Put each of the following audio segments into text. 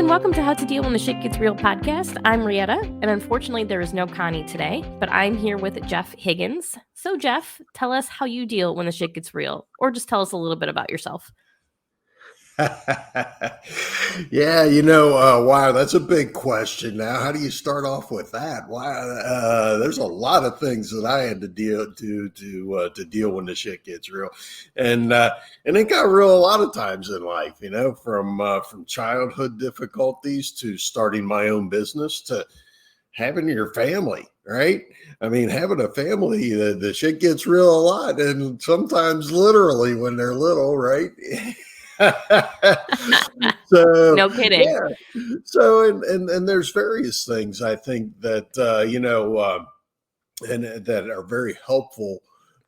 welcome to How to Deal When the Shit Gets Real podcast. I'm Rietta, and unfortunately there is no Connie today, but I'm here with Jeff Higgins. So Jeff, tell us how you deal when the shit gets real, or just tell us a little bit about yourself. Yeah, wow, that's a big question. Now, how do you start off with that? Why? There's a lot of things that I had to deal to deal when the shit gets real, and it got real a lot of times in life. From childhood difficulties to starting my own business to having your family. Right? I mean, having a family, the shit gets real a lot, and sometimes literally when they're little, right? So No kidding. yeah, so and there's various things I think that and that are very helpful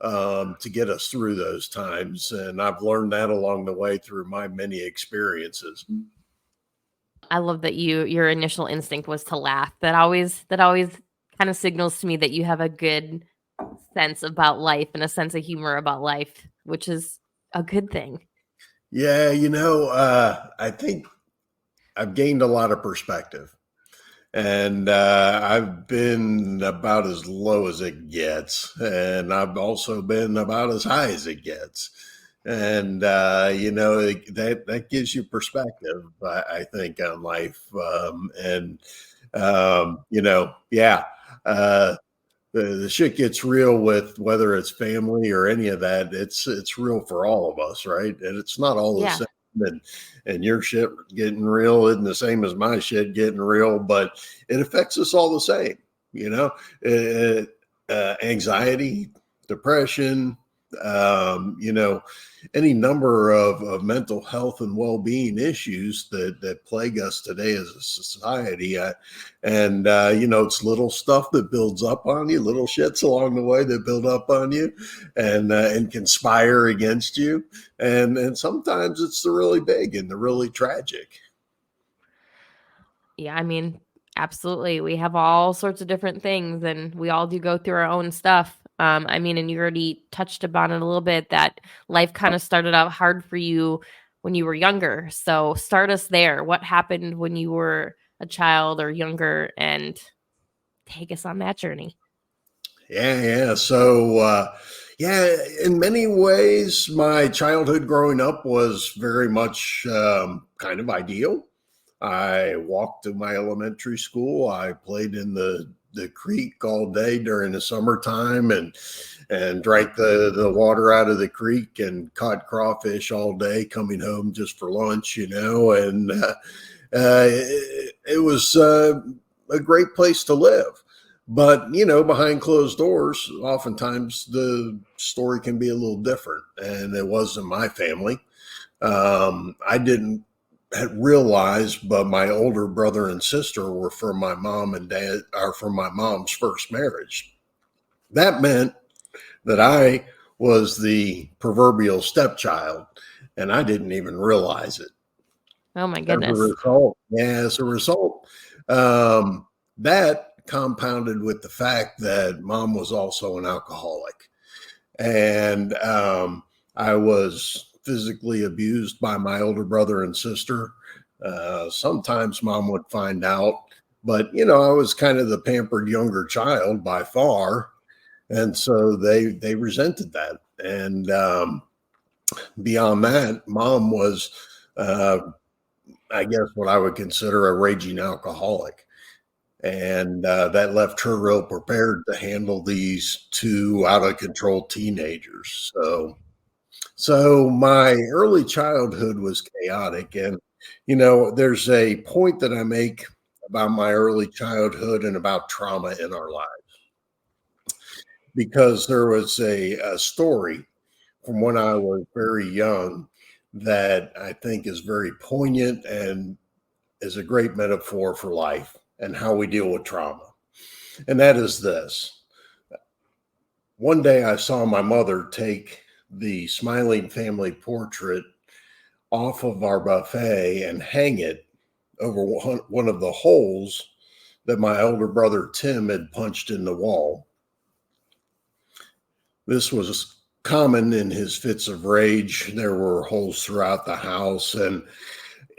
to get us through those times, and I've learned that along the way through my many experiences. I love that your initial instinct was to laugh. That always kind of signals to me that you have a good sense about life and a sense of humor about life, which is a good thing. Yeah, I think I've gained a lot of perspective, and I've been about as low as it gets, and I've also been about as high as it gets, and that gives you perspective, I think, on life, yeah. Uh, the shit gets real with whether it's family or any of that. It's real for all of us, right? And it's not all the Yeah. same. And your shit getting real isn't the same as my shit getting real, but it affects us all the same. Anxiety, depression, any number of mental health and well-being issues that plague us today as a society. It's little stuff that builds up on you, little shits along the way that build up on you and conspire against you. And sometimes it's the really big and the really tragic. Yeah, I mean, absolutely. We have all sorts of different things and we all do go through our own stuff. And you already touched upon it a little bit that life kind of started out hard for you when you were younger. So start us there. What happened when you were a child or younger, and take us on that journey. Yeah. So, in many ways, my childhood growing up was very much kind of ideal. I walked to my elementary school. I played in the creek all day during the summertime and drank the water out of the creek and caught crawfish all day coming home just for lunch, and it was a great place to live. But, behind closed doors, oftentimes the story can be a little different. And it wasn't my family. I didn't realize, but my older brother and sister were from my mom and dad, or from my mom's first marriage. That meant that I was the proverbial stepchild, and I didn't even realize it. Oh my goodness. As a result, that compounded with the fact that mom was also an alcoholic, and I was physically abused by my older brother and sister. Sometimes mom would find out, but I was kind of the pampered younger child by far, and so they resented that. And beyond that, mom was, I guess, what I would consider a raging alcoholic. And that left her real prepared to handle these two out of control teenagers. So my early childhood was chaotic. And, there's a point that I make about my early childhood and about trauma in our lives, because there was a story from when I was very young that I think is very poignant and is a great metaphor for life and how we deal with trauma. And that is this. One day I saw my mother take the smiling family portrait off of our buffet and hang it over one of the holes that my older brother Tim had punched in the wall. This was common in his fits of rage. There were holes throughout the house. And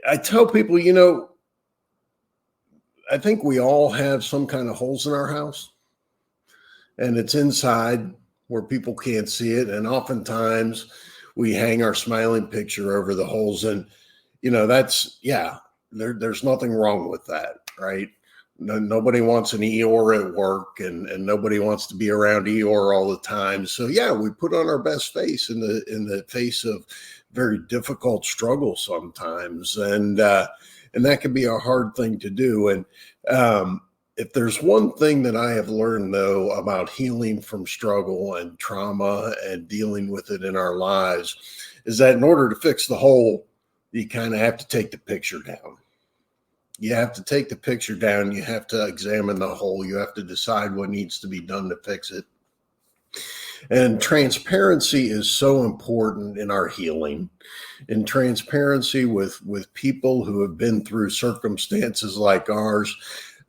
I tell people, I think we all have some kind of holes in our house, and it's inside where people can't see it. And oftentimes we hang our smiling picture over the holes. And, that's, yeah, there's nothing wrong with that, right? Nobody wants an Eeyore at work, and nobody wants to be around Eeyore all the time. So yeah, we put on our best face in the face of very difficult struggle sometimes, and that can be a hard thing to do. And if there's one thing that I have learned though about healing from struggle and trauma and dealing with it in our lives, is that in order to fix the hole, you kind of have to take the picture down. You have to take the picture down. You have to examine the hole. You have to decide what needs to be done to fix it. And transparency is so important in our healing. And transparency with people who have been through circumstances like ours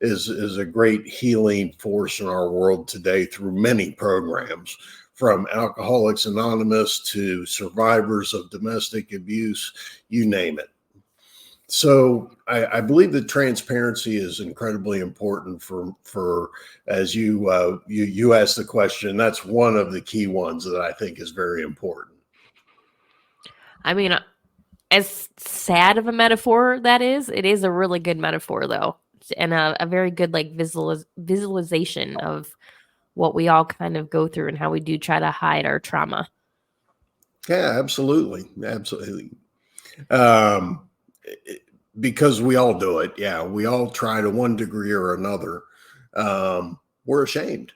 is a great healing force in our world today through many programs, from Alcoholics Anonymous to survivors of domestic abuse, you name it. So I believe that transparency is incredibly important for as you asked the question. That's one of the key ones that I think is very important. I mean, as sad of a metaphor that is, it is a really good metaphor though, and a very good like visualization of what we all kind of go through and how we do try to hide our trauma. Yeah, absolutely, absolutely. Because we all do it. Yeah, we all try to one degree or another. We're ashamed.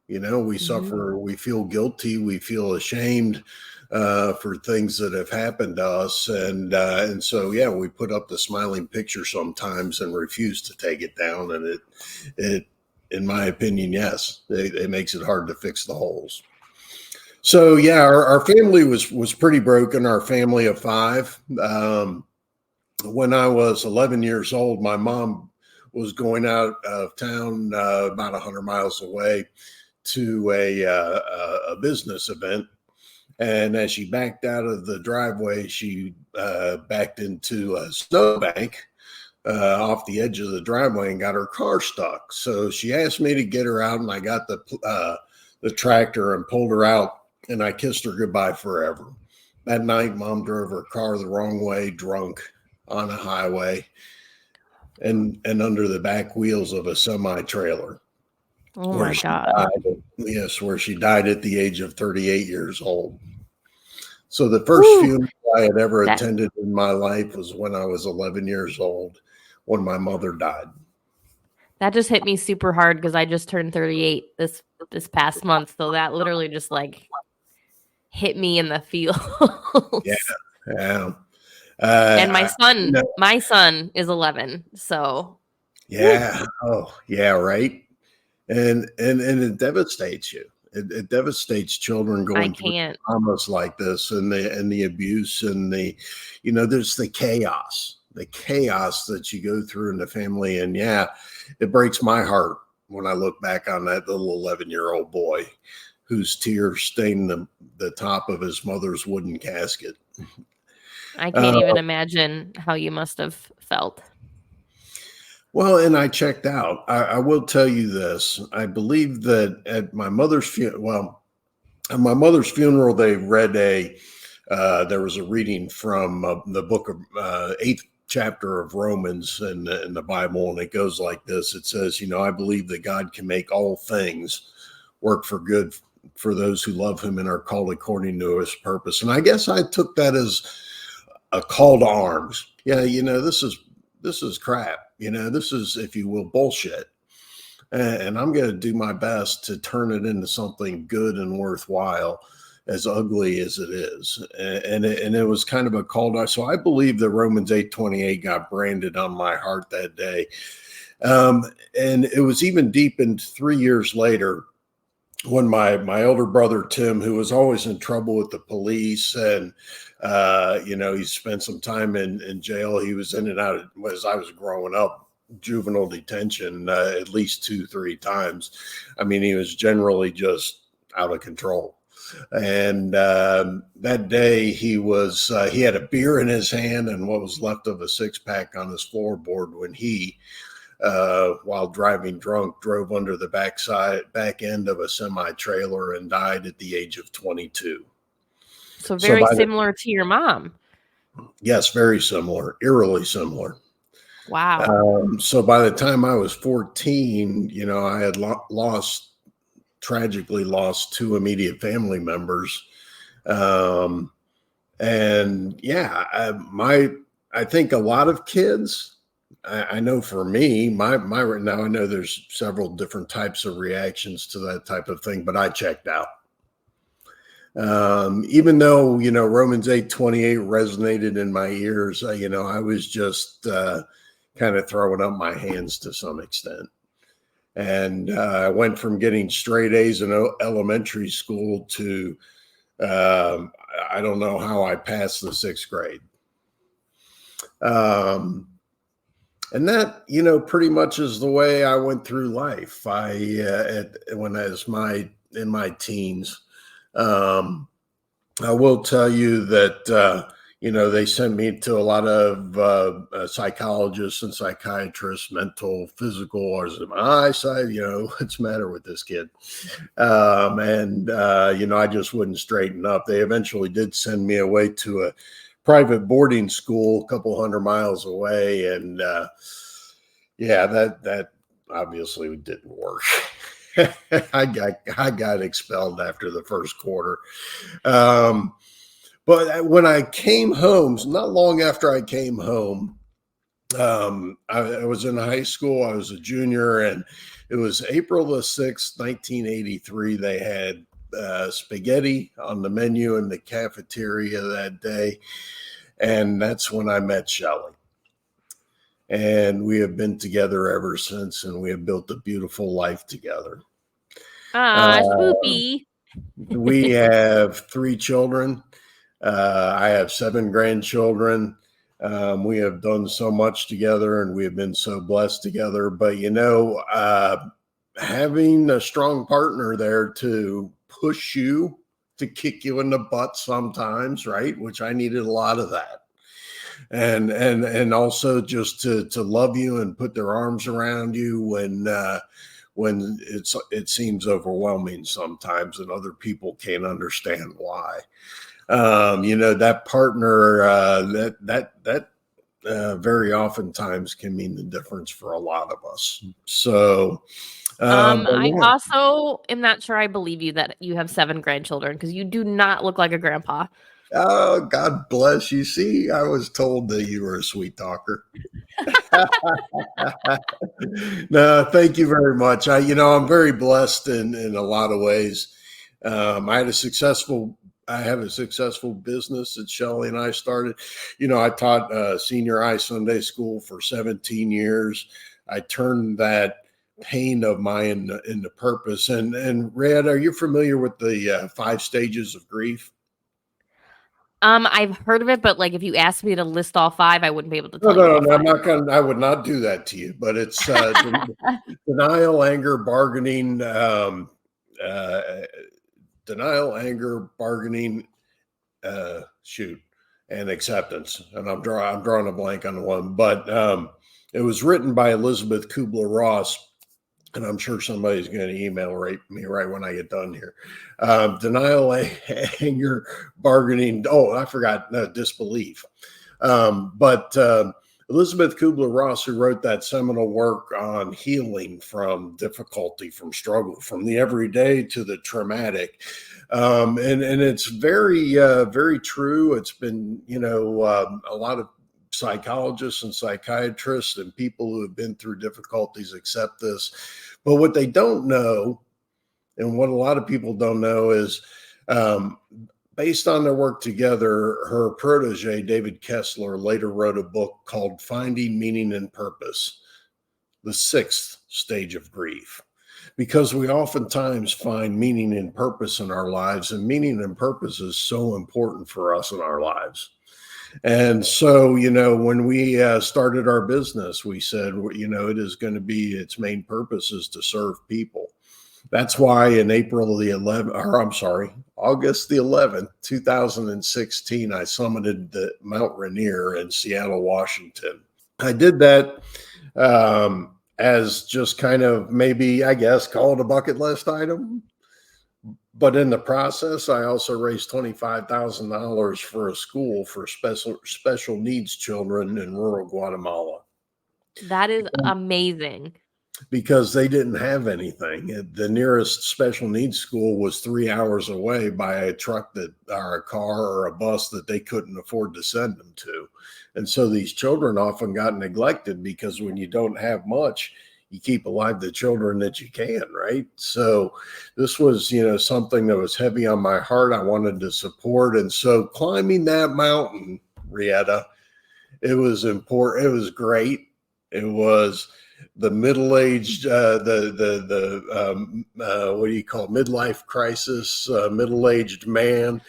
We suffer, we feel guilty, we feel ashamed for things that have happened to us. And so, yeah, we put up the smiling picture sometimes and refuse to take it down. And it in my opinion, yes, it makes it hard to fix the holes. So, yeah, our family was pretty broken, our family of five. When I was 11 years old, my mom was going out of town about 100 miles away to a business event. And as she backed out of the driveway, she backed into a snowbank off the edge of the driveway and got her car stuck. So she asked me to get her out, and I got the tractor and pulled her out, and I kissed her goodbye forever. That night, Mom drove her car the wrong way, drunk, on a highway, and under the back wheels of a semi-trailer. Oh my God. Where she died at the age of 38 years old. So the first funeral I had ever attended in my life was when I was 11 years old, when my mother died. That just hit me super hard because I just turned 38 this past month. So that literally just like hit me in the feels. Yeah. And my son is 11. So yeah. Oh, yeah. Right. And it devastates you. It devastates children going through traumas like this, and the abuse, and there's the chaos that you go through in the family. And yeah, it breaks my heart when I look back on that little 11-year-old boy whose tears stained the top of his mother's wooden casket. I can't even imagine how you must have felt. Well, and I checked out. I will tell you this. I believe that at my mother's funeral, they read there was a reading from the book of 8th chapter of Romans in the Bible, and it goes like this. It says, I believe that God can make all things work for good for those who love him and are called according to his purpose. And I guess I took that as a call to arms. Yeah, this is crap. This is, if you will, bullshit. And I'm going to do my best to turn it into something good and worthwhile, as ugly as it is. And it was kind of a call to. So I believe that Romans 8:28 got branded on my heart that day. And it was even deepened 3 years later when my older brother, Tim, who was always in trouble with the police, and he spent some time in jail. He was in and out as I was growing up, juvenile detention at least 2-3 times. I mean, he was generally just out of control. And that day he had a beer in his hand and what was left of a 6-pack on his floorboard when he while driving drunk, drove under the back end of a semi trailer and died at the age of 22. So So very by the similar to your mom. Yes, very similar, eerily similar. Wow. So by the time I was 14, I had tragically lost two immediate family members. Um, and yeah, I think a lot of kids, I know for me, my now I know there's several different types of reactions to that type of thing, but I checked out. Even though, Romans 8:28 resonated in my ears, I was just kind of throwing up my hands to some extent. And I went from getting straight A's in elementary school to I don't know how I passed the sixth grade. And that, pretty much is the way I went through life. When I was in my teens. I will tell you that, they sent me to a lot of psychologists and psychiatrists, mental, physical, or is it my eyesight? What's the matter with this kid? I just wouldn't straighten up. They eventually did send me away to a private boarding school a couple 100 miles away. And that obviously didn't work. I got expelled after the first quarter. But when I came home, not long after I came home, I was in high school. I was a junior, and it was April the 6th, 1983. They had spaghetti on the menu in the cafeteria that day. And that's when I met Shelley. And we have been together ever since, and we have built a beautiful life together. Swoopy. We have 3 children. I have 7 grandchildren. We have done so much together, and we have been so blessed together. But, having a strong partner there to push you, to kick you in the butt sometimes, right? Which I needed a lot of that. And also just to love you and put their arms around you when it seems overwhelming sometimes, and other people can't understand why. That partner that very oftentimes can mean the difference for a lot of us. So, I yeah. also am not sure I believe you that you have 7 grandchildren, because you do not look like a grandpa. Oh, God bless you. See, I was told that you were a sweet talker. No, thank you very much. I'm very blessed in a lot of ways. I have a successful business that Shelley and I started. I taught senior high Sunday school for 17 years. I turned that pain of mine into purpose. And Red, are you familiar with the 5 stages of grief? I've heard of it, but if you asked me to list all 5, I wouldn't be able to No, tell you all I'm 5. not going. I would not do that to you. But it's denial, anger, bargaining, uh, denial, anger, bargaining, and acceptance. And I'm drawing a blank on the one, but it was written by Elizabeth Kubler-Ross. And I'm sure somebody's going to email me right when I get done here. Denial, anger, bargaining. Oh, I forgot. No, disbelief. But Elizabeth Kubler-Ross, who wrote that seminal work on healing from difficulty, from struggle, from the everyday to the traumatic. And it's very, very true. It's been, a lot of psychologists and psychiatrists and people who have been through difficulties accept this. But what they don't know, and what a lot of people don't know, is based on their work together, her protege, David Kessler, later wrote a book called Finding Meaning and Purpose, the 6th stage of grief. Because we oftentimes find meaning and purpose in our lives, and meaning and purpose is so important for us in our lives. And so, when we started our business, we said, it is going to be, its main purpose is to serve people. That's why in August the 11th, 2016, I summited Mount Rainier in Seattle, Washington. I did that as just kind of maybe, I guess, call it a bucket list item. But in the process, I also raised $25,000 for a school for special needs children in rural Guatemala That is amazing. because they didn't have anything. The nearest special needs school was 3 hours away by a truck that, or a car or a bus that they couldn't afford to send them to. And so these children often got neglected because when you don't have much, you keep alive the children that you can, right? So this was, something that was heavy on my heart. I wanted to support. And so climbing that mountain, Rietta, it was important. It was great. It was the middle-aged, what do you call midlife crisis, middle-aged man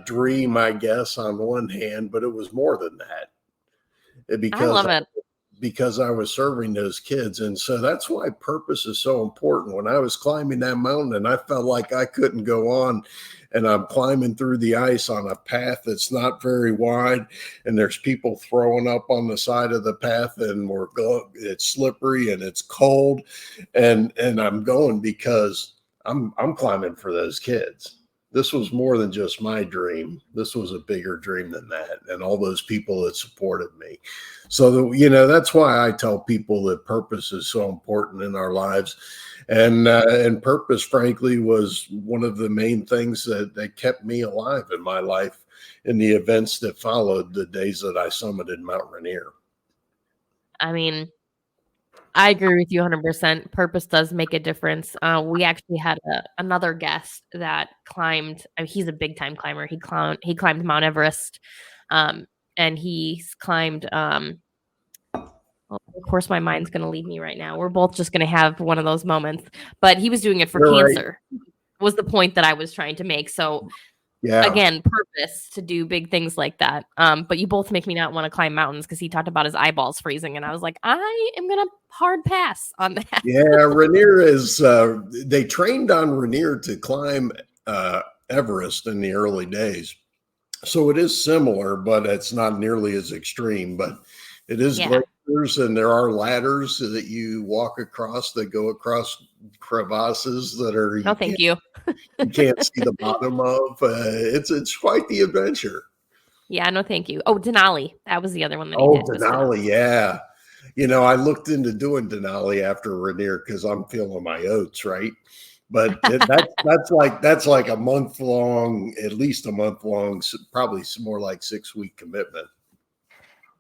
dream, I guess, on one hand, but it was more than that I because love it. I was serving those kids. And so that's why purpose is so important. When I was climbing that mountain and I felt like I couldn't go on, and I'm climbing through the ice on a path that's not very wide, and there's people throwing up on the side of the path, and it's slippery and it's cold, and I'm going because I'm climbing for those kids. This was more than just my dream. This was a bigger dream than that, and all those people that supported me. So that's why I tell people that purpose is so important in our lives. And purpose, frankly, was one of the main things that kept me alive in my life in the events that followed the days that I summited Mount Rainier. I mean, I agree with you 100%. Purpose does make a difference. We actually had another guest that climbed. I mean, he's a big time climber. He climbed Mount Everest, and he's climbed. Well, of course, my mind's going to leave me right now. We're both just going to have one of those moments. But he was doing it for You're right. cancer. Was the point that I was trying to make. So Yeah. again, purpose to do big things like that. But you both make me not want to climb mountains because he talked about his eyeballs freezing, and I was like, I am gonna hard pass on that. Yeah, Rainier is. They trained on Rainier to climb Everest in the early days, so it is similar, but it's not nearly as extreme. But it is Yeah. glaciers, and there are ladders that you walk across that go across crevasses that are No, thank you. you can't see the bottom of. It's quite the adventure. Yeah, no, thank you. Oh, Denali. That was the other one that he Oh, did. Was Denali, yeah. I looked into doing Denali after Rainier because I'm feeling my oats, right? But that's like a month long, at least a month long, probably more like 6 week commitment.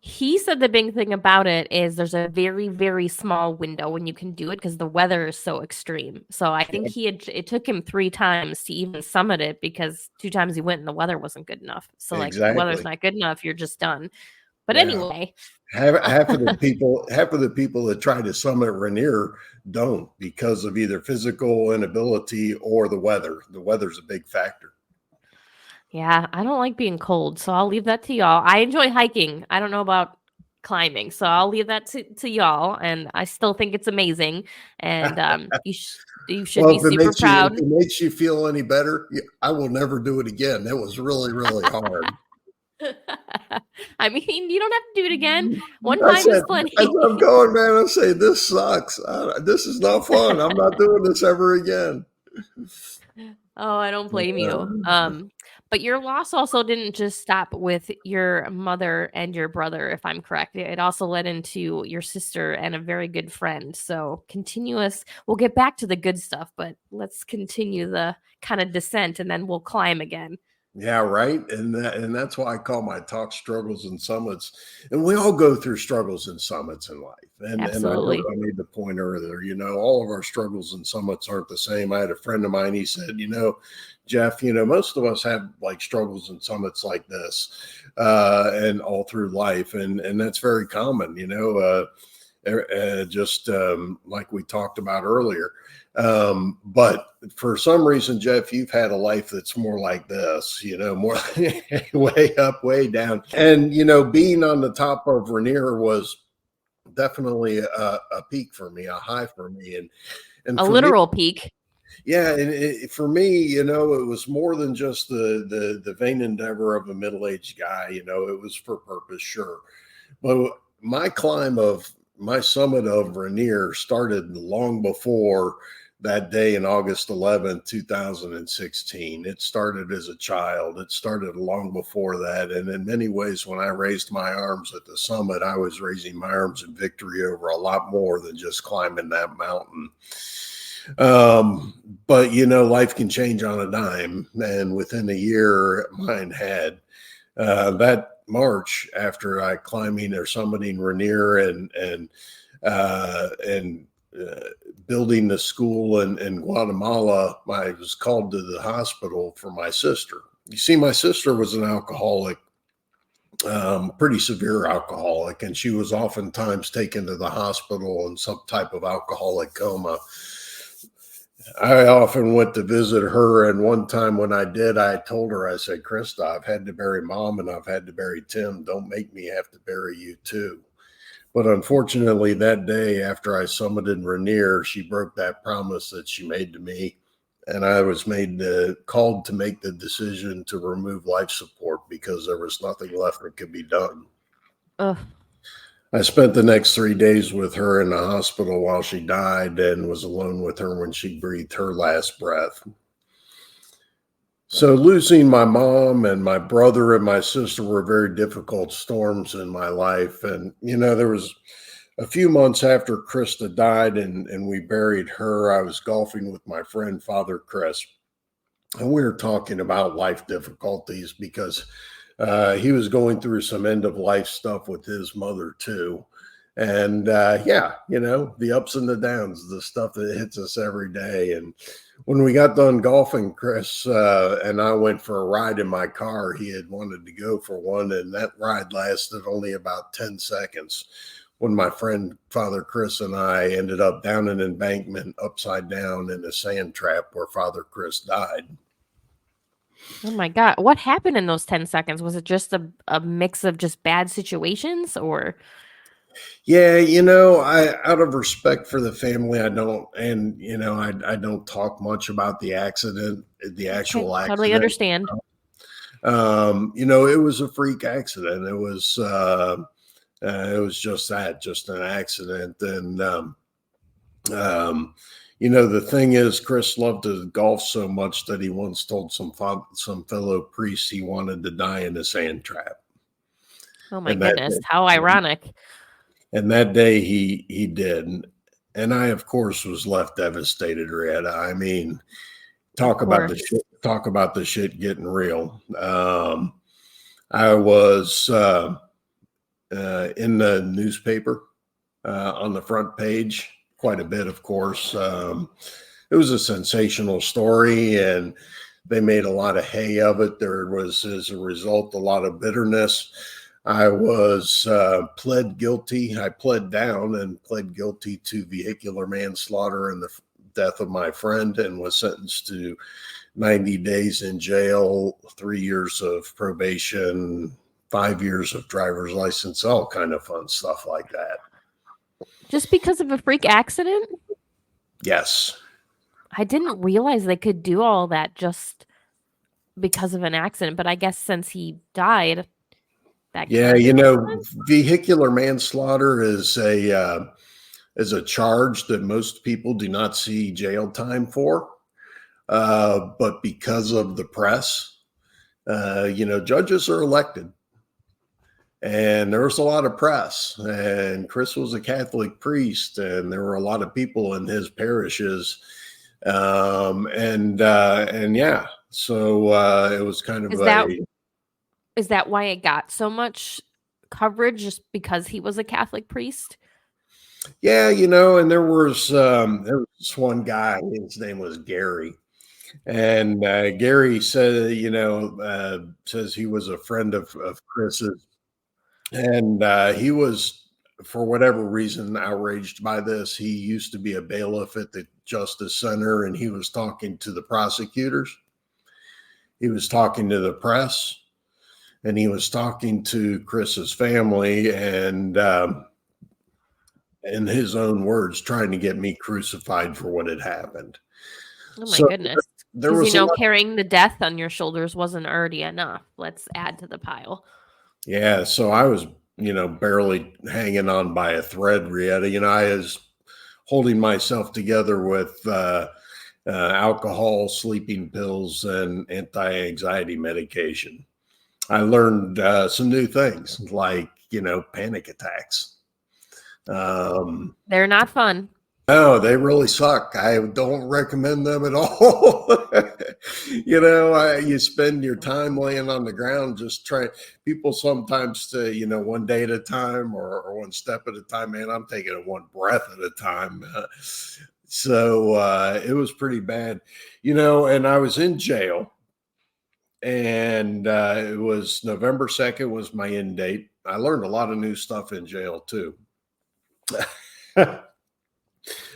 He said the big thing about it is there's a very, very small window when you can do it because the weather is so extreme. So I think it took him 3 times to even summit it because 2 times he went and the weather wasn't good enough. So like if the weather's Exactly. not good enough, you're just done. But Yeah. anyway, Half of the people that try to summit Rainier don't because of either physical inability or the weather. The weather's a big factor. yeah, I don't like being cold, so I'll leave that to y'all. I enjoy hiking. I don't know about climbing, so I'll leave that to y'all. And I still think it's amazing. And you should Well, be super if proud. it makes you feel any better, I will never do it again. It was really, really hard. I mean, you don't have to do it again. One I time is said, as plenty. I'm going, man, I say, this sucks. This is not fun. I'm not doing this ever again. Oh, I don't blame you. Uh, But your loss also didn't just stop with your mother and your brother, if I'm correct. It also led into your sister and a very good friend. So continuous. We'll get back to the good stuff, but let's continue the kind of descent and then we'll climb again. Yeah, right. And that's why I call my talk struggles and summits. And we all go through struggles and summits in life. And I know Absolutely. I made the point earlier, all of our struggles and summits aren't the same. I had a friend of mine, he said, Jeff, most of us have like struggles and summits like this, and all through life. And that's very common, just like we talked about earlier. But for some reason, Jeff, you've had a life that's more like this, more way up, way down. And, being on the top of Rainier was definitely a peak for me, a high for me. And A for me, literal peak. yeah, and for me, it was more than just the vain endeavor of a middle-aged guy. It was for purpose, sure. But my climb of my summit of Rainier started long before that day in August 11th, 2016. It started as a child. It started long before that. And in many ways, when I raised my arms at the summit, I was raising my arms in victory over a lot more than just climbing that mountain. But life can change on a dime. And within a year, mine had. That March, after I climbing or summiting Rainier and building the school in Guatemala, I was called to the hospital for my sister. You see, my sister was an alcoholic, pretty severe alcoholic, and she was oftentimes taken to the hospital in some type of alcoholic coma. I often went to visit her, and one time when I did, I told her, I said, Krista, I've had to bury Mom and I've had to bury Tim. Don't make me have to bury you too. But unfortunately, that day after I summited Rainier, she broke that promise that she made to me, and I was called to make the decision to remove life support because there was nothing left that could be done. Ugh. I spent the next 3 days with her in the hospital while she died and was alone with her when she breathed her last breath. So losing my mom and my brother and my sister were very difficult storms in my life. And, there was a few months after Krista died and we buried her, I was golfing with my friend, Father Chris. And we were talking about life difficulties because he was going through some end of life stuff with his mother too. And the ups and the downs, the stuff that hits us every day. And when we got done golfing, Chris and I went for a ride in my car. He had wanted to go for one, and that ride lasted only about 10 seconds when my friend, Father Chris, and I ended up down an embankment upside down in a sand trap where Father Chris died. Oh my God. What happened in those 10 seconds? Was it just a mix of just bad situations or? Yeah, I out of respect for the family, I don't, and I don't talk much about the accident, the Okay, actual totally accident. understand. It was a freak accident. It was just that, just an accident. And the thing is, Chris loved to golf so much that he once told some fellow priests he wanted to die in a sand trap. Oh my And that goodness. How ironic. And that day he did. And I, of course, was left devastated, Rietta. I mean, Of talk about course. the shit getting real. I was in the newspaper on the front page quite a bit, of course. It was a sensational story, and they made a lot of hay of it. There was, as a result, a lot of bitterness. I was pled guilty. I pled down and pled guilty to vehicular manslaughter and the death of my friend, and was sentenced to 90 days in jail, 3 years of probation, 5 years of driver's license, all kind of fun stuff like that. Just because of a freak accident? Yes. I didn't realize they could do all that just because of an accident, but I guess since he died, that Yeah, kind of makes sense. vehicular manslaughter is a charge that most people do not see jail time for. But because of the press, judges are elected. And there was a lot of press, and Chris was a Catholic priest, and there were a lot of people in his parishes. And yeah, so it was kind of Is that why it got so much coverage just because he was a Catholic priest? yeah, and there was this one guy, his name was Gary. And Gary said, says he was a friend of Chris's. And he was, for whatever reason, outraged by this. He used to be a bailiff at the Justice Center, and he was talking to the prosecutors. He was talking to the press, and he was talking to Chris's family, and in his own words, trying to get me crucified for what had happened. Oh my So goodness. there Because, was a lot. carrying the death on your shoulders wasn't already enough. Let's add to the pile. Yeah, so I was barely hanging on by a thread, Rietta. I was holding myself together with alcohol, sleeping pills, and anti-anxiety medication. I learned some new things like, panic attacks. They're not fun. No, they really suck. I don't recommend them at all. You spend your time laying on the ground just trying. People sometimes say, one day at a time or one step at a time. Man, I'm taking it one breath at a time. So it was pretty bad, and I was in jail, and it was November 2nd was my end date. I learned a lot of new stuff in jail too.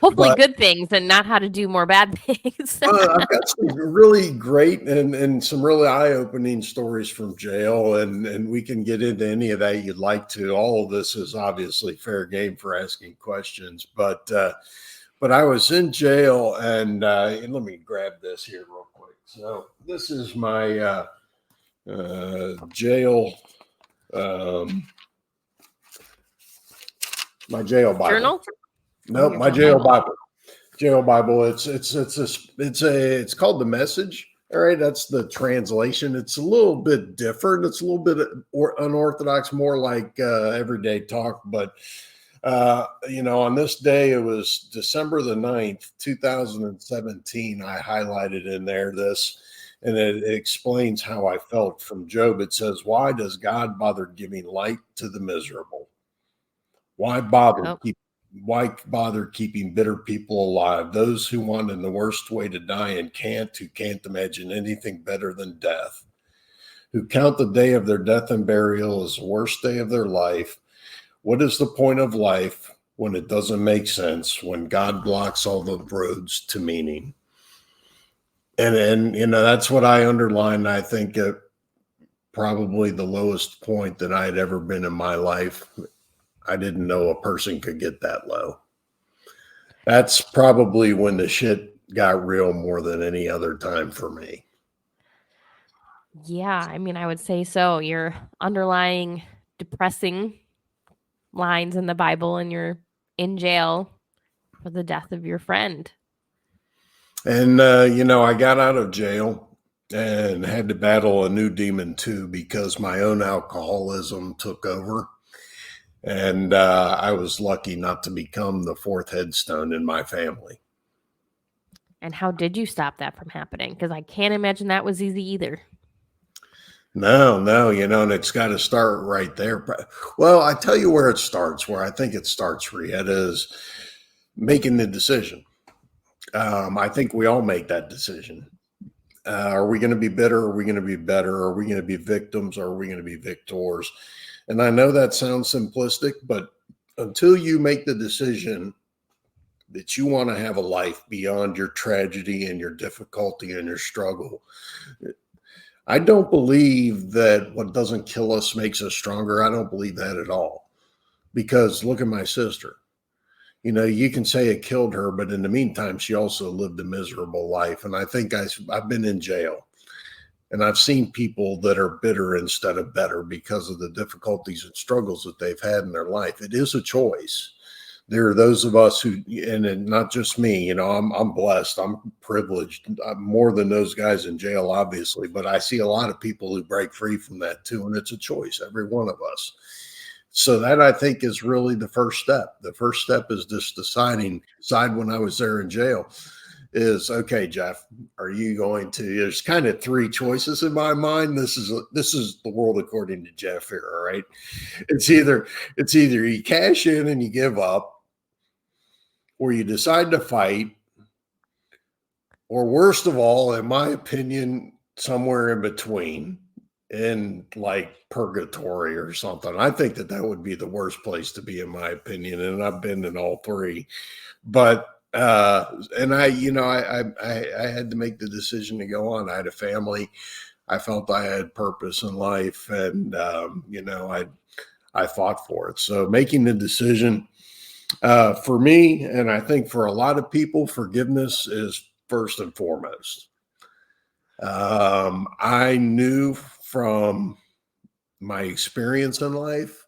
Hopefully But good things and not how to do more bad things. I've got some really great and some really eye-opening stories from jail, and we can get into any of that you'd like to. All of this is obviously fair game for asking questions, but I was in jail, and let me grab this here real quick. So this is my jail, um, my jail Bible. Journal? Nope, my jail Bible. Jail Bible. It's called The Message. All right, that's the translation. It's a little bit different. It's a little bit unorthodox, more like everyday talk. But on this day, it was December the 9th, 2017. I highlighted in there this, and it explains how I felt from Job. It says, "Why does God bother giving light to the miserable? Why bother Oh. Why bother keeping bitter people alive? Those who want in the worst way to die and who can't imagine anything better than death, who count the day of their death and burial as the worst day of their life. What is the point of life when it doesn't make sense, when God blocks all the roads to meaning?" And that's what I underlined. I think at probably the lowest point that I had ever been in my life. I didn't know a person could get that low. That's probably when the shit got real more than any other time for me. Yeah, I mean, I would say so. You're underlying depressing lines in the Bible and you're in jail for the death of your friend. And, I got out of jail and had to battle a new demon too, because my own alcoholism took over. And I was lucky not to become the fourth headstone in my family. And how did you stop that from happening? Because I can't imagine that was easy either. No, and it's got to start right there. Well, I tell you where it starts, where I think it starts, Rietta, is making the decision. I think we all make that decision. Are we going to be bitter? Are we going to be better? Are we going to be victims? Or are we going to be victors? And I know that sounds simplistic, but until you make the decision that you want to have a life beyond your tragedy and your difficulty and your struggle, I don't believe that what doesn't kill us makes us stronger. I don't believe that at all. Because look at my sister. You can say it killed her, but in the meantime, she also lived a miserable life. And I think I've been in jail, and I've seen people that are bitter instead of better because of the difficulties and struggles that they've had in their life. It is a choice. There are those of us who, and not just me, I'm blessed. I'm privileged. I'm more than those guys in jail, obviously, but I see a lot of people who break free from that too. And it's a choice, every one of us. So that, I think, is really the first step. The first step is just decide when I was there in jail is, okay, Jeff, are you going to, there's kind of three choices in my mind. This is the world according to Jeff here. All right. It's either you cash in and you give up, or you decide to fight, or worst of all, in my opinion, somewhere in between, in like purgatory or something. I think that would be the worst place to be, in my opinion. And I've been in all three, but and I had to make the decision to go on. I had a family. I felt I had purpose in life, and I fought for it. So making the decision, for me, and I think for a lot of people, forgiveness is first and foremost. I knew from my experience in life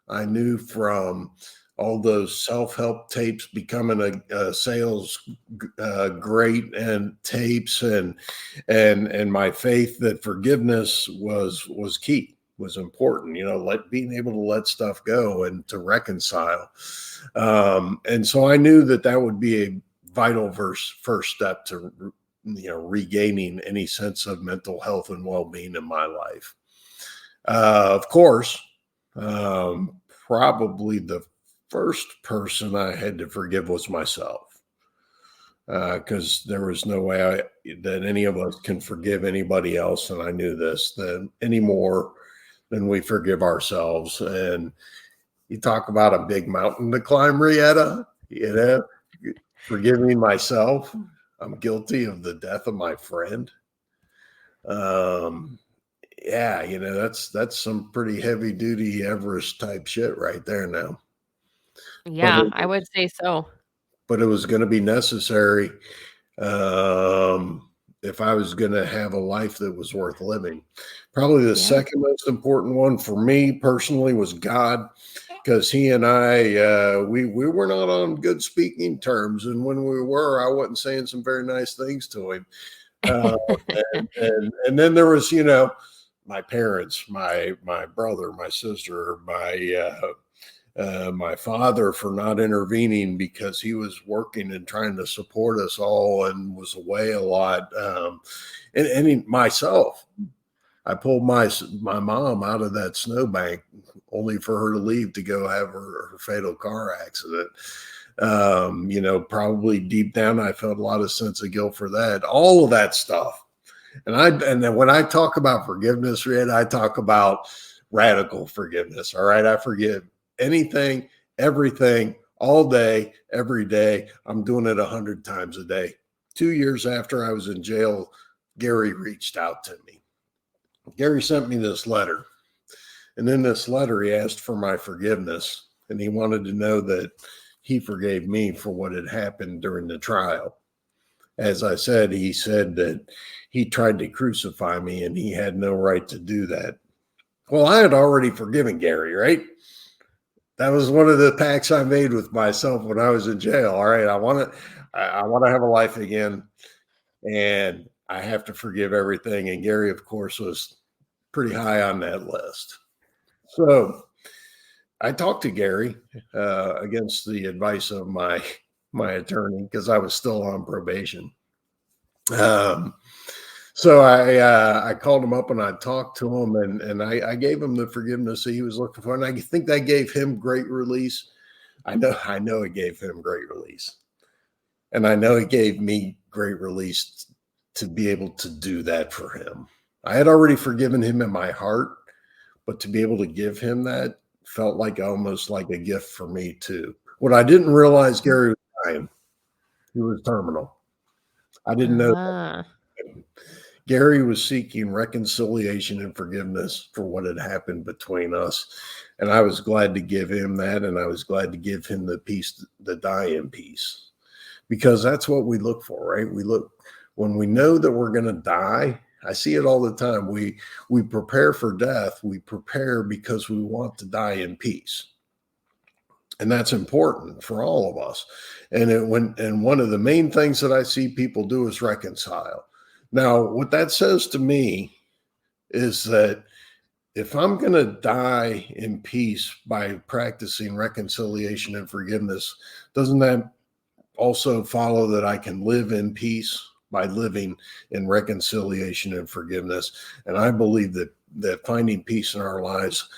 I knew from all those self-help tapes, becoming a sales great, and tapes, and my faith that forgiveness was key, was important. Being able to let stuff go and to reconcile. And so I knew that that would be a vital first step to regaining any sense of mental health and well-being in my life. Of course, probably the first person I had to forgive was myself, because there was no way that any of us can forgive anybody else, and I knew this, that any more than we forgive ourselves. And you talk about a big mountain to climb, Rietta. Forgiving myself. I'm guilty of the death of my friend. Yeah, that's some pretty heavy duty Everest type shit right there now. But Yeah, I would say so. it was going to be necessary, if I was going to have a life that was worth living. Probably the Yeah. second most important one for me personally was God, because he and I, we were not on good speaking terms, and when we were, I wasn't saying some very nice things to him. Uh, and then there was, my parents, my brother, my sister, my father, for not intervening because he was working and trying to support us all and was away a lot. Myself, I pulled my mom out of that snowbank only for her to leave to go have her fatal car accident. Probably deep down, I felt a lot of sense of guilt for that. All of that stuff. And then when I talk about forgiveness, Red, I talk about radical forgiveness. All right. I forgive anything, everything, all day, every day. I'm doing it 100 times a day. 2 years after I was in jail, Gary reached out to me. Gary sent me this letter. And in this letter, he asked for my forgiveness. And he wanted to know that he forgave me for what had happened during the trial. As I said, he said that he tried to crucify me and he had no right to do that. Well, I had already forgiven Gary, right? That was one of the pacts I made with myself when I was in jail. All right, I want to have a life again, and I have to forgive everything. And Gary, of course, was pretty high on that list. So I talked to Gary against the advice of my attorney, because I was still on probation. So I called him up and I talked to him, and I gave him the forgiveness that he was looking for, and I think that gave him great release. I know it gave him great release, and I know it gave me great release to be able to do that for him. I had already forgiven him in my heart, but to be able to give him that felt like almost like a gift for me too. What I didn't realize, Gary was dying. He was terminal. I didn't know Ah. that. Gary was seeking reconciliation and forgiveness for what had happened between us. And I was glad to give him that. And I was glad to give him the peace, the die in peace, because that's what we look for, right? When we know that we're going to die. I see it all the time. We prepare for death. We prepare because we want to die in peace. And that's important for all of us. And one of the main things that I see people do is reconcile. Now, what that says to me is that if I'm going to die in peace by practicing reconciliation and forgiveness, doesn't that also follow that I can live in peace by living in reconciliation and forgiveness? And I believe that finding peace in our lives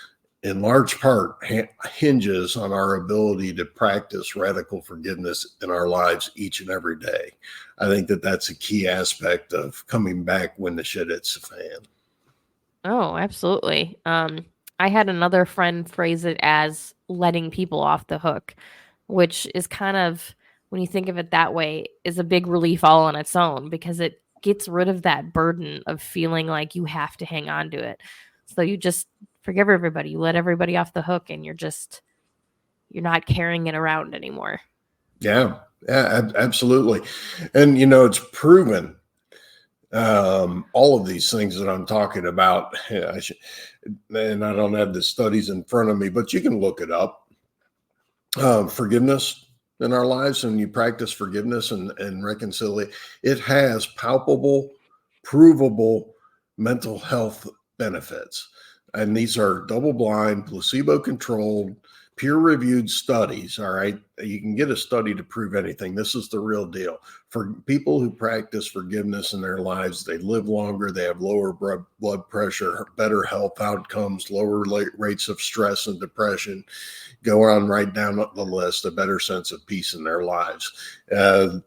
in large part hinges on our ability to practice radical forgiveness in our lives each and every day. I think that that's a key aspect of coming back when the shit hits the fan. Oh, absolutely. I had another friend phrase it as letting people off the hook, which is kind of, when you think of it that way, is a big relief all on its own, because it gets rid of that burden of feeling like you have to hang on to it. So you just forgive everybody, you let everybody off the hook, and you're not carrying it around anymore. Yeah, absolutely. And it's proven All of these things that I'm talking about, and I don't have the studies in front of me, but you can look it up. Forgiveness in our lives, and you practice forgiveness and reconciliation, it has palpable, provable mental health benefits. And these are double blind, placebo controlled, peer reviewed studies. All right. You can get a study to prove anything. This is the real deal. For people who practice forgiveness in their lives, they live longer, they have lower blood pressure, better health outcomes, lower rates of stress and depression. Go on right down the list, a better sense of peace in their lives. And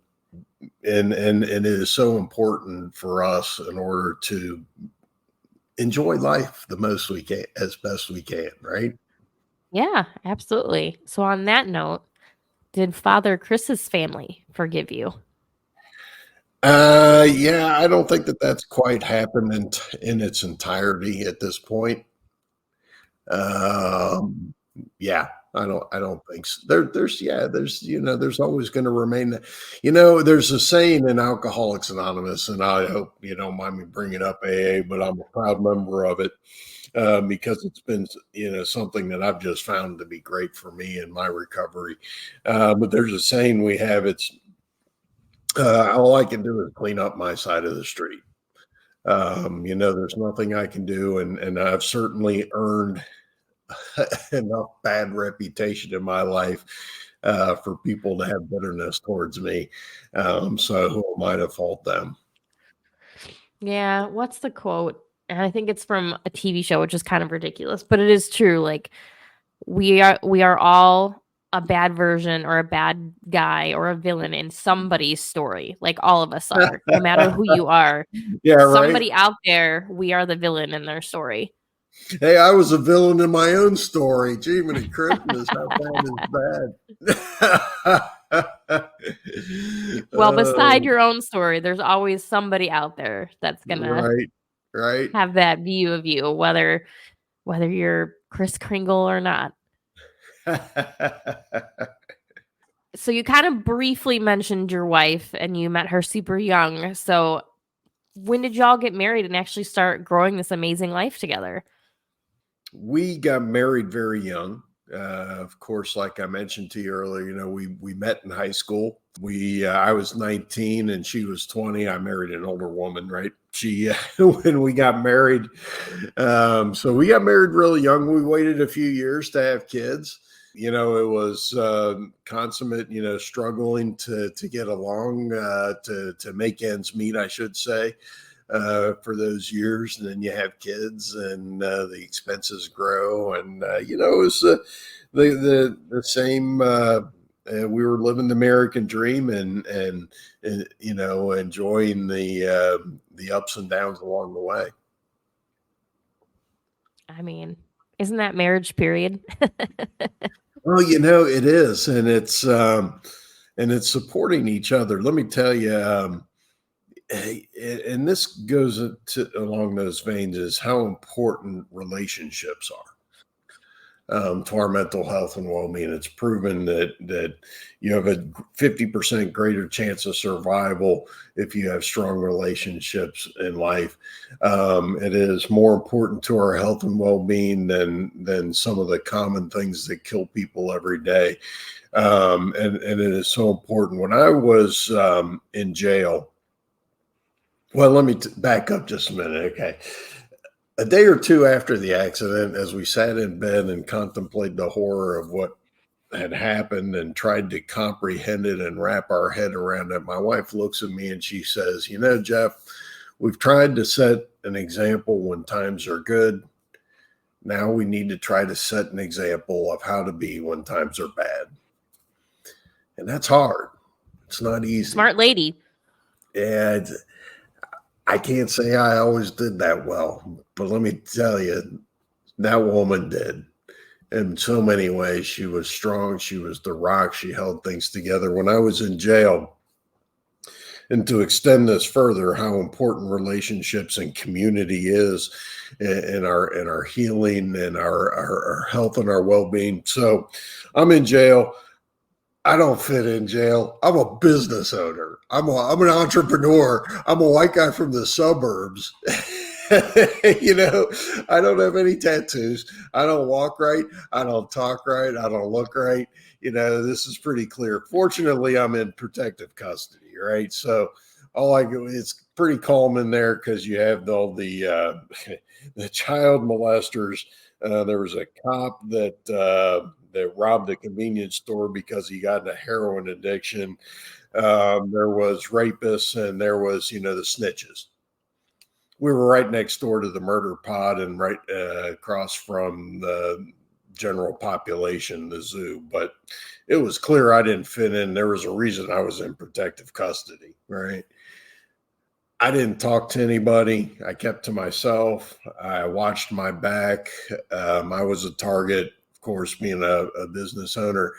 it is so important for us in order to enjoy life the most we can, as best we can, right? Yeah, absolutely. So on that note, did Father Chris's family forgive you? Yeah, I don't think that that's quite happened in its entirety at this point. Um, yeah, I don't think so. There's always going to remain that. There's a saying in Alcoholics Anonymous, and I hope you don't mind me bringing up AA, but I'm a proud member of it because it's been something that I've just found to be great for me in my recovery. But there's a saying we have. It's all I can do is clean up my side of the street. There's nothing I can do, and I've certainly earned enough bad reputation in my life for people to have bitterness towards me. So who am I to fault them? Yeah, what's the quote? And I think it's from a TV show, which is kind of ridiculous, but it is true. Like we are all a bad version or a bad guy or a villain in somebody's story. Like all of us are, no matter who you are. Yeah, right. Somebody out there, we are the villain in their story. Hey, I was a villain in my own story. Gee, many Christmas, how bad is bad? Well, beside Oh, your own story, there's always somebody out there that's gonna right, right. have that view of you, whether you're Chris Kringle or not. So you kind of briefly mentioned your wife and you met her super young. So when did y'all get married and actually start growing this amazing life together? We got married very young. Of course, like I mentioned to you earlier, we met in high school. I was 19 and she was 20. I married an older woman, right? She when we got married, so we got married really young. We waited a few years to have kids. It was consummate, struggling to get along, to make ends meet, I should say, for those years. And then you have kids, and the expenses grow, and it's the same. We were living the American dream, and enjoying the ups and downs along the way. I mean, isn't that marriage period? Well, it is, and it's supporting each other. Let me tell you, and this goes along those veins, is how important relationships are to our mental health and well-being. It's proven that you have a 50% greater chance of survival if you have strong relationships in life. It is more important to our health and well-being than some of the common things that kill people every day. And it is so important. When I was in jail, well, let me back up just a minute. Okay. A day or two after the accident, as we sat in bed and contemplated the horror of what had happened and tried to comprehend it and wrap our head around it, my wife looks at me and she says, Jeff, we've tried to set an example when times are good. Now we need to try to set an example of how to be when times are bad. And that's hard. It's not easy. Smart lady. And I can't say I always did that well, but let me tell you, that woman did. In so many ways, she was strong. She was the rock. She held things together. When I was in jail, and to extend this further, how important relationships and community is in our healing and our health and our well-being. So I'm in jail. I don't fit in jail. I'm a business owner. I'm an entrepreneur. I'm a white guy from the suburbs. You know, I don't have any tattoos. I don't walk right. I don't talk right. I don't look right. You know, this is pretty clear. Fortunately, I'm in protective custody, right? So all I go, it's pretty calm in there because you have all the child molesters. There was a cop that robbed a convenience store because he got in a heroin addiction. There was rapists, and there was, the snitches. We were right next door to the murder pod and right across from the general population, the zoo. But it was clear I didn't fit in. There was a reason I was in protective custody, right? I didn't talk to anybody. I kept to myself. I watched my back. I was a target, of course, being a business owner.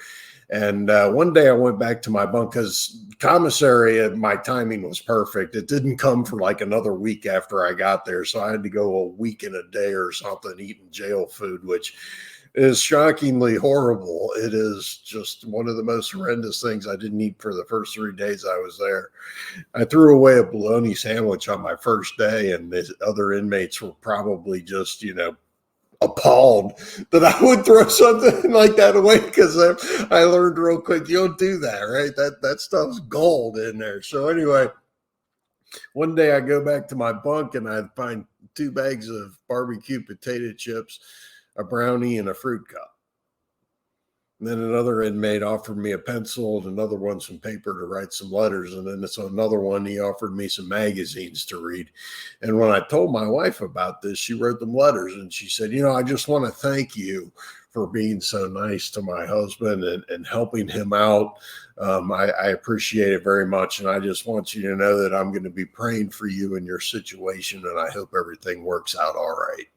And one day I went back to my bunk because commissary, my timing was perfect. It didn't come for like another week after I got there. So I had to go a week and a day or something eating jail food, which is shockingly horrible. It is just one of the most horrendous things. I didn't eat for the first 3 days I was there. I threw away a bologna sandwich on my first day, and the other inmates were probably just, appalled that I would throw something like that away because I learned real quick you don't do that, right? That stuff's gold in there. So anyway, one day I go back to my bunk and I find 2 bags of barbecue potato chips, a brownie, and a fruit cup. And then another inmate offered me a pencil and another one some paper to write some letters. And then so another one, he offered me some magazines to read. And when I told my wife about this, she wrote them letters and she said, I just want to thank you for being so nice to my husband and helping him out. I appreciate it very much. And I just want you to know that I'm going to be praying for you in your situation. And I hope everything works out all right.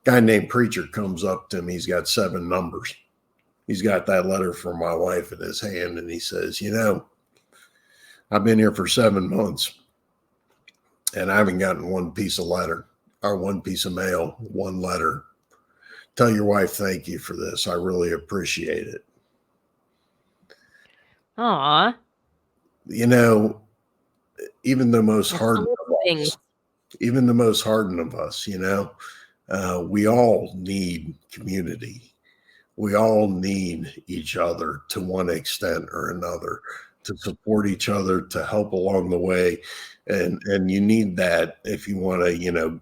Guy named Preacher comes up to me. He's got 7 numbers. He's got that letter from my wife in his hand, and he says, I've been here for 7 months, and I haven't gotten one piece of letter or one piece of mail, one letter. Tell your wife thank you for this. I really appreciate it. Aw. Even the most That's the hardened little of things. us, even the most hardened of us, we all need community. We all need each other to one extent or another, to support each other, to help along the way. And you need that if you want to,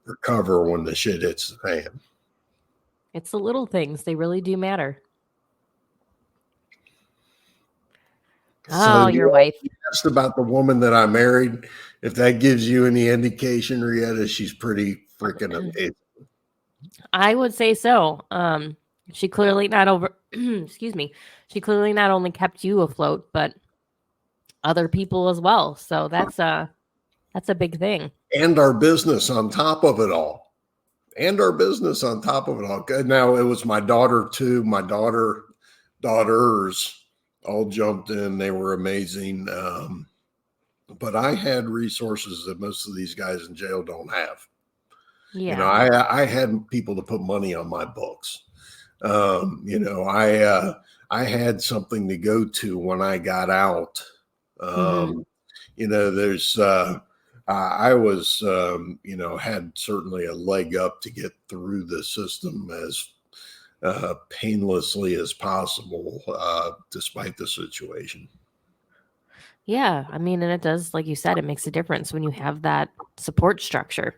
recover when the shit hits the fan. It's the little things. They really do matter. So Oh, your wife. you asked about the woman that I married. If that gives you any indication, Rietta, she's pretty freaking amazing. I would say so. She clearly not over excuse me. She clearly not only kept you afloat, but other people as well. So that's a big thing. And our business on top of it all. Now it was my daughter too. My daughters all jumped in. They were amazing. But I had resources that most of these guys in jail don't have. Yeah. I had people to put money on my books. I had something to go to when I got out. There's I was had certainly a leg up to get through the system as painlessly as possible, despite the situation. Yeah. I mean, and it does, like you said, it makes a difference when you have that support structure.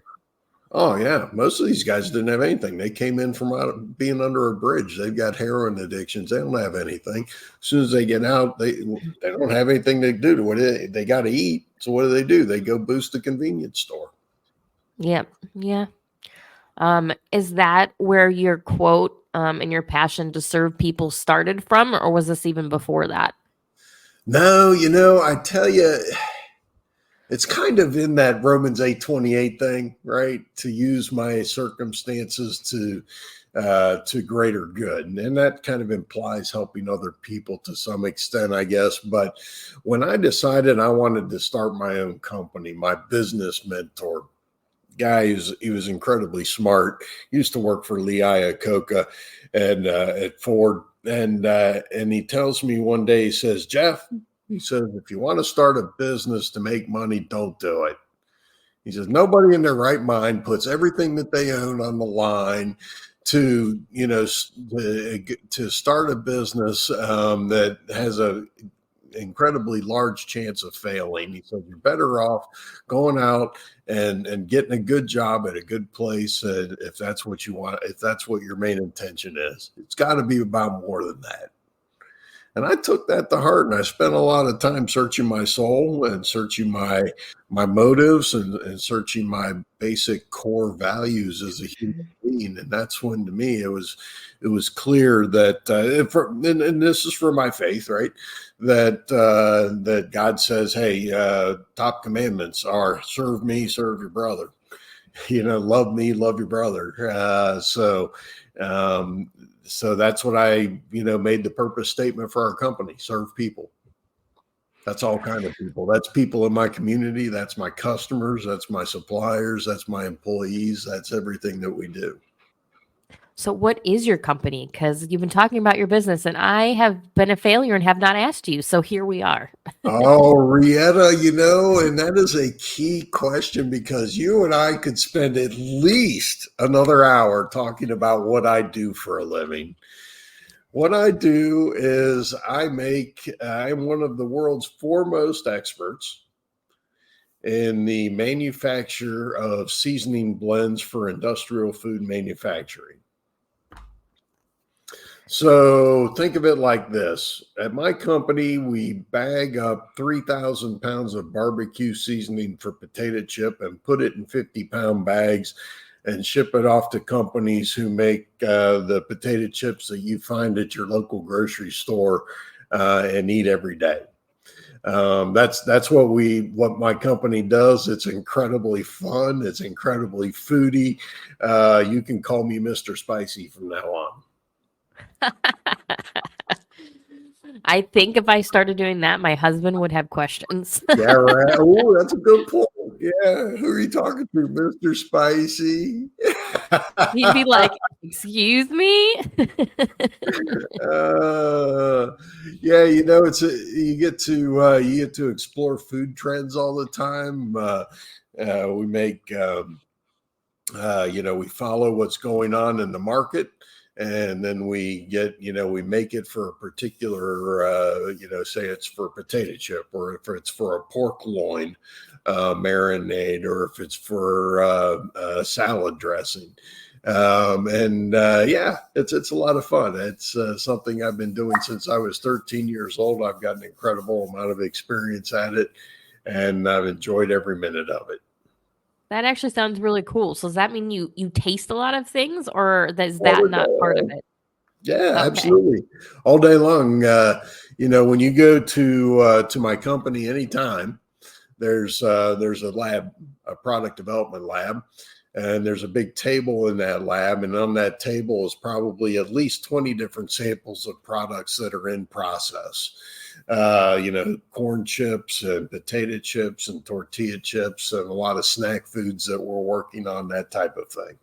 Oh yeah, most of these guys didn't have anything. They came in from being under a bridge. They've got heroin addictions. They don't have anything. As soon as they get out, they don't have anything to do to it. They got to eat. So what do? They go boost the convenience store. Yep. Yeah. Is that where your quote and your passion to serve people started from, or was this even before that? No, I tell you, it's kind of in that Romans 8:28 thing, right? To use my circumstances to greater good. And that kind of implies helping other people to some extent, I guess. But when I decided I wanted to start my own company, my business mentor guy. He was incredibly smart. He used to work for Lee Iacocca and at Ford. And he tells me one day, he says, Jeff, he says, if you want to start a business to make money, don't do it. He says, nobody in their right mind puts everything that they own on the line to, to start a business that has a incredibly large chance of failing. He said, you're better off going out and getting a good job at a good place. If that's what you want, if that's what your main intention is, it's got to be about more than that. And I took that to heart, and I spent a lot of time searching my soul and searching my motives and searching my basic core values as a human being. And that's when, to me, it was clear that, and this is for my faith, right? That God says, hey, top commandments are serve me, serve your brother. Love me, love your brother. So that's what I, made the purpose statement for our company: serve people. That's all kind of people. That's people in my community. That's my customers. That's my suppliers. That's my employees. That's everything that we do. So what is your company? Because you've been talking about your business and I have been a failure and have not asked you. So here we are. Oh, Rietta, and that is a key question, because you and I could spend at least another hour talking about what I do for a living. What I do is I'm one of the world's foremost experts in the manufacture of seasoning blends for industrial food manufacturing. So think of it like this. At my company, we bag up 3,000 pounds of barbecue seasoning for potato chip and put it in 50-pound bags and ship it off to companies who make the potato chips that you find at your local grocery store and eat every day. That's what my company does. It's incredibly fun. It's incredibly foodie. You can call me Mr. Spicy from now on. I think if I started doing that, my husband would have questions. Yeah, right. Oh, that's a good point. Yeah, who are you talking to, Mr. Spicy? He'd be like, "Excuse me?" Yeah, you get to explore food trends all the time. We make we follow what's going on in the market, and then we make it for a particular say it's for potato chip, or if it's for a pork loin marinade, or if it's for salad dressing. Yeah, it's a lot of fun. It's something I've been doing since I was 13 years old. I've got an incredible amount of experience at it, and I've enjoyed every minute of it. That actually sounds really cool. So does that mean you taste a lot of things, or is All that the not part of time. it? Yeah, Okay. absolutely. All day long. When you go to my company anytime, there's a lab, a product development lab, and there's a big table in that lab, and on that table is probably at least 20 different samples of products that are in process. Corn chips and potato chips and tortilla chips and a lot of snack foods that we're working on, that type of thing.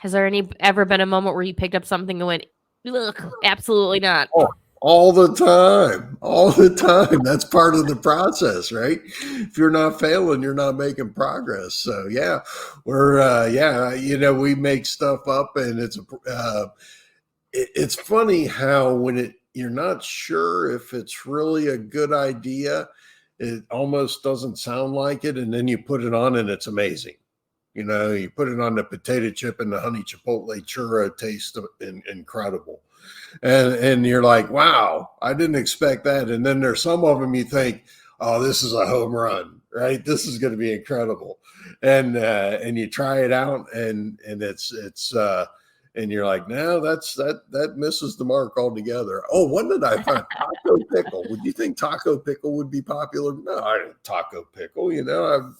Has there ever been a moment where you picked up something and went, "Look, absolutely not"? Oh, all the time, all the time. That's part of the process, right? If you're not failing, you're not making progress. So yeah, we make stuff up, and it's funny how when you're not sure if it's really a good idea, it almost doesn't sound like it, and then you put it on and it's amazing. You put it on the potato chip, and the honey chipotle churro tastes incredible. And you're like, wow, I didn't expect that. And then there's some of them you think, oh, this is a home run, right? This is going to be incredible. And you try it out, and it's and you're like, no, that misses the mark altogether. Oh, when did I find taco pickle? Would you think taco pickle would be popular? No, I didn't taco pickle. I've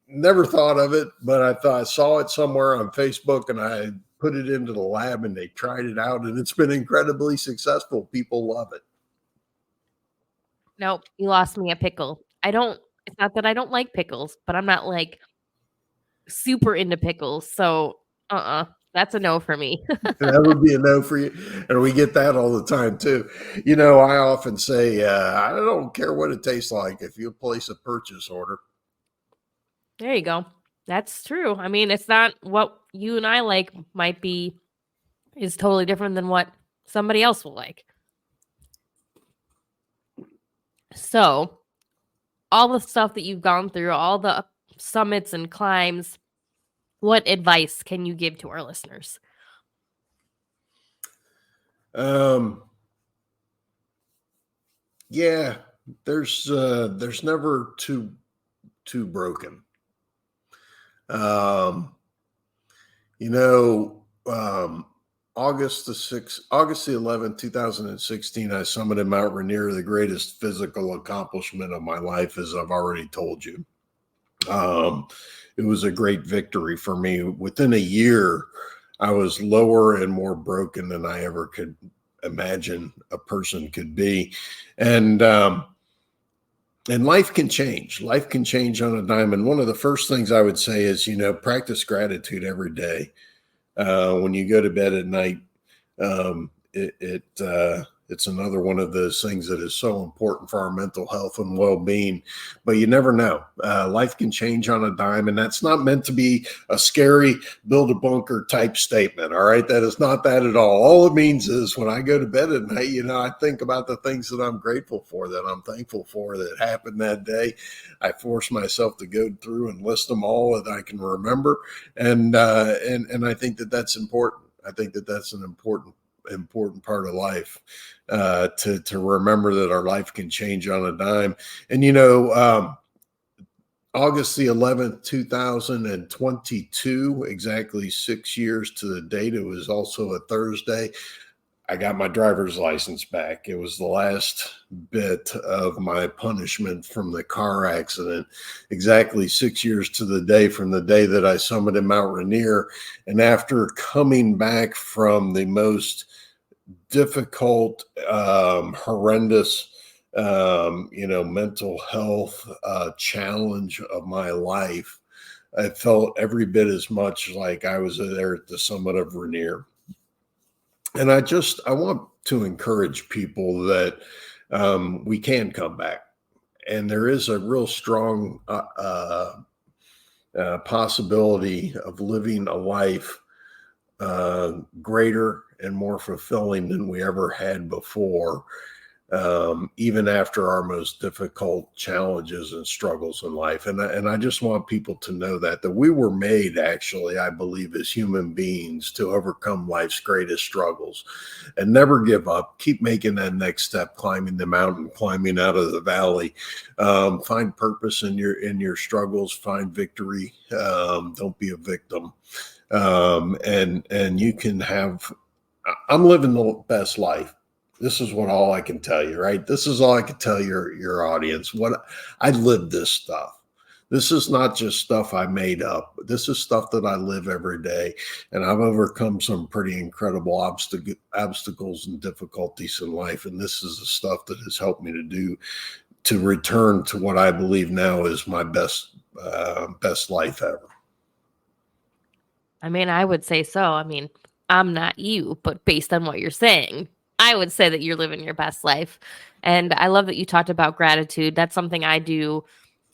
never thought of it, but I saw it somewhere on Facebook, and I put it into the lab, and they tried it out, and it's been incredibly successful. People love it. Nope, you lost me at pickle. It's not that I don't like pickles, but I'm not like, super into pickles. So, that's a no for me. That would be a no for you. And we get that all the time too. I often say, I don't care what it tastes like if you place a purchase order. There you go. That's true. I mean, it's not what you and I like is totally different than what somebody else will like. So, all the stuff that you've gone through, all the summits and climbs, what advice can you give to our listeners? Yeah, there's never too broken. You know, August the 11th, 2016, I summited Mount Rainier, the greatest physical accomplishment of my life, as I've already told you. It was a great victory for me. Within a year, I was lower and more broken than I ever could imagine a person could be. And life can change. Life can change on a dime. And one of the first things I would say is, practice gratitude every day. When you go to bed at night, it's another one of those things that is so important for our mental health and well-being. But you never know. Life can change on a dime, and that's not meant to be a scary build a bunker type statement. All right, that is not that at all. All it means is when I go to bed at night, I think about the things that I'm grateful for, that I'm thankful for, that happened that day. I force myself to go through and list them all that I can remember, and I think that that's important. I think that that's an important part of life, to remember that our life can change on a dime. And August the 11th, 2022, exactly 6 years to the date. It was also a Thursday. I got my driver's license back. It was the last bit of my punishment from the car accident. Exactly 6 years to the day from the day that I summited Mount Rainier. And after coming back from the most difficult, horrendous, mental health challenge of my life, I felt every bit as much like I was there at the summit of Rainier. And I want to encourage people that we can come back. And there is a real strong possibility of living a life greater and more fulfilling than we ever had before, even after our most difficult challenges and struggles in life. And I just want people to know that we were made, actually, I believe, as human beings to overcome life's greatest struggles and never give up. Keep making that next step, climbing the mountain, climbing out of the valley. Find purpose in your struggles, find victory. Don't be a victim. And you can have, I'm living the best life. This is all I can tell you, right? This is all I can tell your audience. What I live this stuff. This is not just stuff I made up. This is stuff that I live every day. And I've overcome some pretty incredible obstacles and difficulties in life. And this is the stuff that has helped me to return to what I believe now is my best life ever. I mean, I would say so. I mean, I'm not you, but based on what you're saying, I would say that you're living your best life. And I love that you talked about gratitude. That's something I do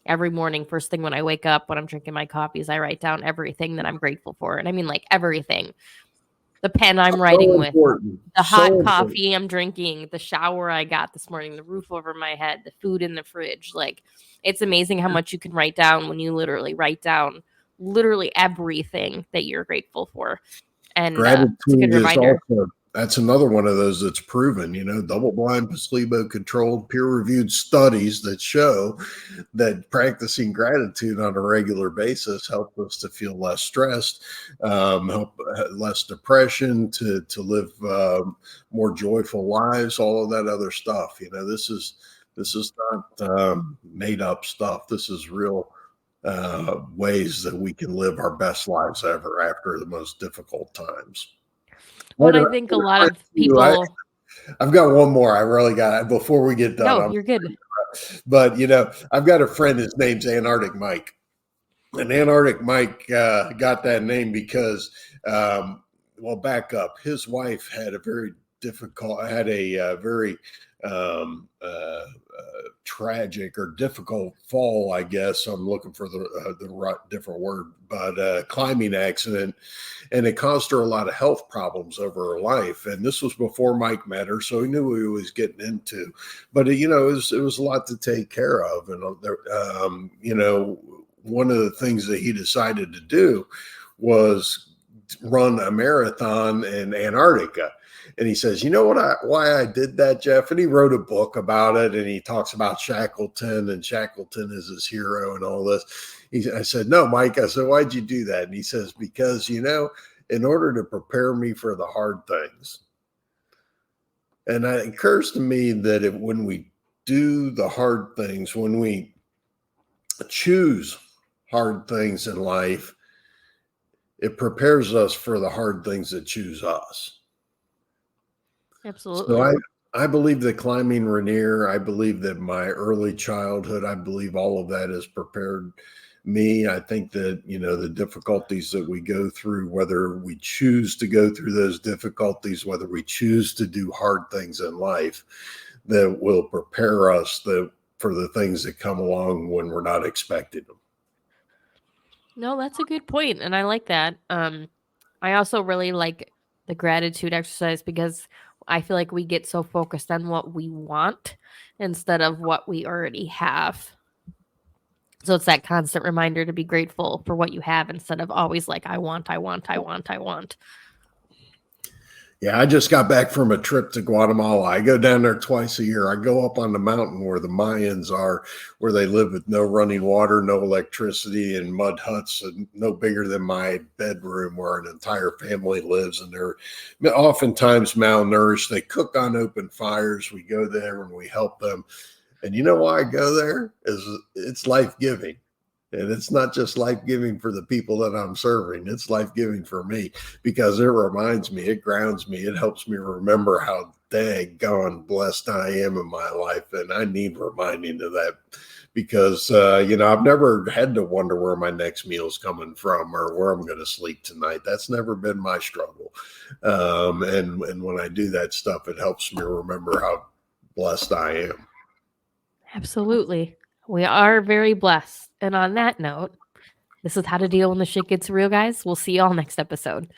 every morning. First thing when I wake up, when I'm drinking my coffees, I write down everything that I'm grateful for. And I mean, like, everything. The pen I'm writing with, the hot coffee I'm drinking, the shower I got this morning, the roof over my head, the food in the fridge. Like, it's amazing how much you can write down when you literally write down literally everything that you're grateful for. And gratitude it's a good reminder. That's another one of those that's proven, double-blind, placebo-controlled, peer-reviewed studies that show that practicing gratitude on a regular basis helps us to feel less stressed, help less depression, to live more joyful lives, all of that other stuff. This is not made up stuff. This is real ways that we can live our best lives ever after the most difficult times. Well, I think a lot of people. I've got one more. I really got before we get done. No, you're good. But I've got a friend. His name's Antarctic Mike, And Antarctic Mike got that name because, well, back up. His wife had a very very um, uh, uh, tragic or difficult fall, I guess. I'm looking for the right, different word, but climbing accident, and it caused her a lot of health problems over her life. And this was before Mike met her, so he knew what he was getting into. But it was a lot to take care of, and one of the things that he decided to do was run a marathon in Antarctica. And he says, "You know why I did that, Jeff?" And he wrote a book about it, and he talks about Shackleton, and Shackleton is his hero and all this. I said, "No, Mike." I said, "Why'd you do that?" And he says, "Because in order to prepare me for the hard things." And it occurs to me that when we do the hard things, when we choose hard things in life, it prepares us for the hard things that choose us. So Absolutely. I believe that climbing Rainier, I believe that my early childhood, I believe all of that has prepared me. I think that, the difficulties that we go through, whether we choose to go through those difficulties, whether we choose to do hard things in life, that will prepare us for the things that come along when we're not expecting them. No, that's a good point, and I like that. I also really like the gratitude exercise because I feel like we get so focused on what we want instead of what we already have. So it's that constant reminder to be grateful for what you have instead of always like, I want, I want, I want, I want. Yeah, I just got back from a trip to Guatemala. I go down there twice a year. I go up on the mountain where the Mayans are, where they live with no running water, no electricity, and mud huts, and no bigger than my bedroom where an entire family lives. And they're oftentimes malnourished. They cook on open fires. We go there and we help them. And you know why I go there? Is it's life giving. And it's not just life giving for the people that I'm serving, it's life giving for me because it reminds me, it grounds me, it helps me remember how daggone blessed I am in my life. And I need reminding of that because, I've never had to wonder where my next meal is coming from or where I'm going to sleep tonight. That's never been my struggle. And when I do that stuff, it helps me remember how blessed I am. Absolutely. We are very blessed. And on that note, this is how to deal when the shit gets real, guys. We'll see y'all next episode.